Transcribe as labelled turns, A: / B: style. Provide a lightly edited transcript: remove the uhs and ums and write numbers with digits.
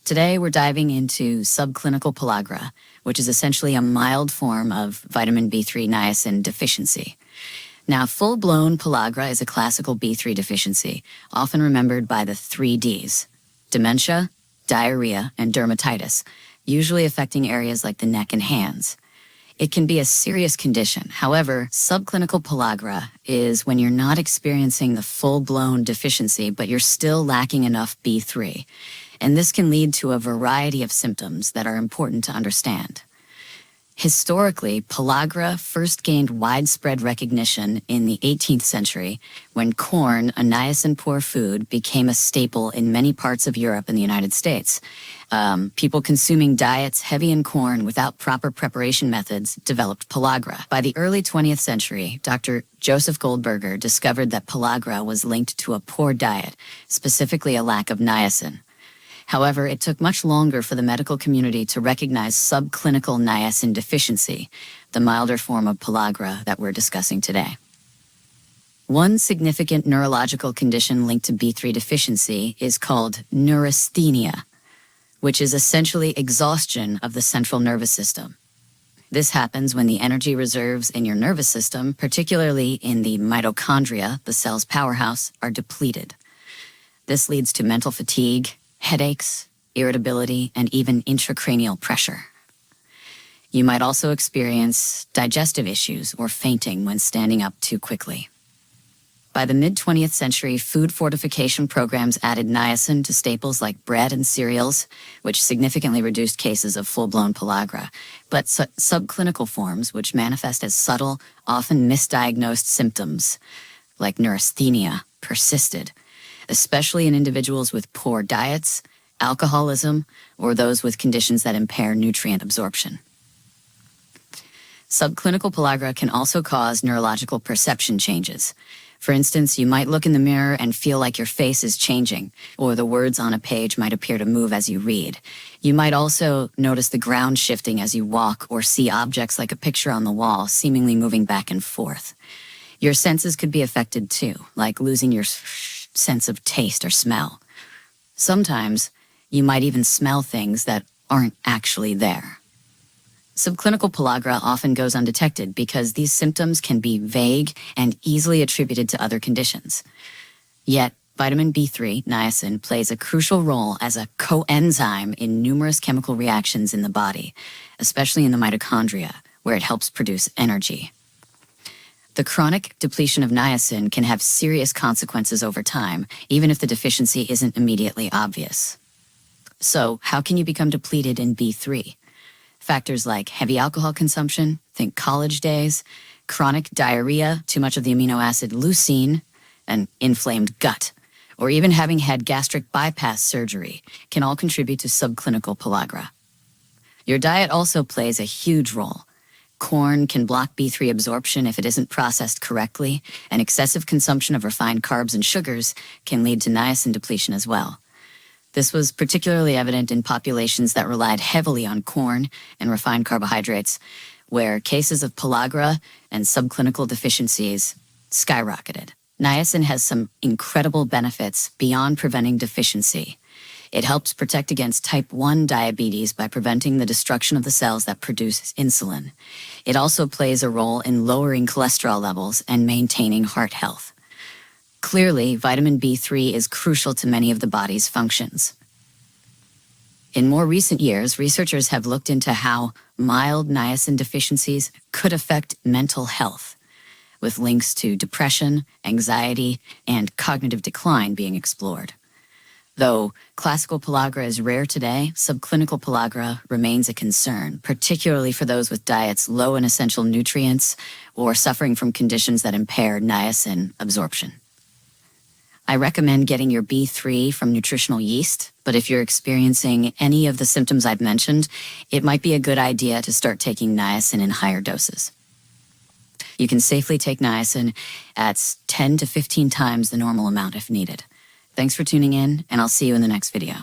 A: Today, we're diving into subclinical pellagra, which is essentially a mild form of vitamin B3 niacin deficiency. Now, full-blown pellagra is a classical B3 deficiency, often remembered by the 3 Ds: dementia, diarrhea, and dermatitis, usually affecting areas like the neck and hands. It can be a serious condition. However, subclinical pellagra is when you're not experiencing the full-blown deficiency, but you're still lacking enough B3. And this can lead to a variety of symptoms that are important to understand. Historically, pellagra first gained widespread recognition in the 18th century when corn, a niacin-poor food, became a staple in many parts of Europe and the United States. People consuming diets heavy in corn without proper preparation methods developed pellagra. By the early 20th century, Dr. Joseph Goldberger discovered that pellagra was linked to a poor diet, specifically a lack of niacin. However, it took much longer for the medical community to recognize subclinical niacin deficiency, the milder form of pellagra that we're discussing today. One significant neurological condition linked to B3 deficiency is called neurasthenia, which is essentially exhaustion of the central nervous system. This happens when the energy reserves in your nervous system, particularly in the mitochondria, the cell's powerhouse, are depleted. This leads to mental fatigue, headaches, irritability, and even intracranial pressure. You might also experience digestive issues or fainting when standing up too quickly. By the mid-20th century, food fortification programs added niacin to staples like bread and cereals, which significantly reduced cases of full-blown pellagra. But subclinical forms, which manifest as subtle, often misdiagnosed symptoms, like neurasthenia, persisted, especially in individuals with poor diets, alcoholism, or those with conditions that impair nutrient absorption. Subclinical pellagra can also cause neurological perception changes. For instance, you might look in the mirror and feel like your face is changing, or the words on a page might appear to move as you read. You might also notice the ground shifting as you walk or see objects like a picture on the wall seemingly moving back and forth. Your senses could be affected too, like losing your sense of taste or smell. Sometimes, you might even smell things that aren't actually there. Subclinical pellagra often goes undetected because these symptoms can be vague and easily attributed to other conditions. Yet, vitamin B3, niacin, plays a crucial role as a coenzyme in numerous chemical reactions in the body, especially in the mitochondria, where it helps produce energy. The chronic depletion of niacin can have serious consequences over time, even if the deficiency isn't immediately obvious. So, how can you become depleted in B3? Factors like heavy alcohol consumption, think college days, chronic diarrhea, too much of the amino acid leucine, an inflamed gut, or even having had gastric bypass surgery can all contribute to subclinical pellagra. Your diet also plays a huge role. Corn can block B3 absorption if it isn't processed correctly, and excessive consumption of refined carbs and sugars can lead to niacin depletion as well. This was particularly evident in populations that relied heavily on corn and refined carbohydrates, where cases of pellagra and subclinical deficiencies skyrocketed. Niacin has some incredible benefits beyond preventing deficiency. It helps protect against type 1 diabetes by preventing the destruction of the cells that produce insulin. It also plays a role in lowering cholesterol levels and maintaining heart health. Clearly, vitamin B3 is crucial to many of the body's functions. In more recent years, researchers have looked into how mild niacin deficiencies could affect mental health, with links to depression, anxiety, and cognitive decline being explored. Though classical pellagra is rare today, subclinical pellagra remains a concern, particularly for those with diets low in essential nutrients or suffering from conditions that impair niacin absorption. I recommend getting your B3 from nutritional yeast, but if you're experiencing any of the symptoms I've mentioned, it might be a good idea to start taking niacin in higher doses. You can safely take niacin at 10 to 15 times the normal amount if needed. Thanks for tuning in, and I'll see you in the next video.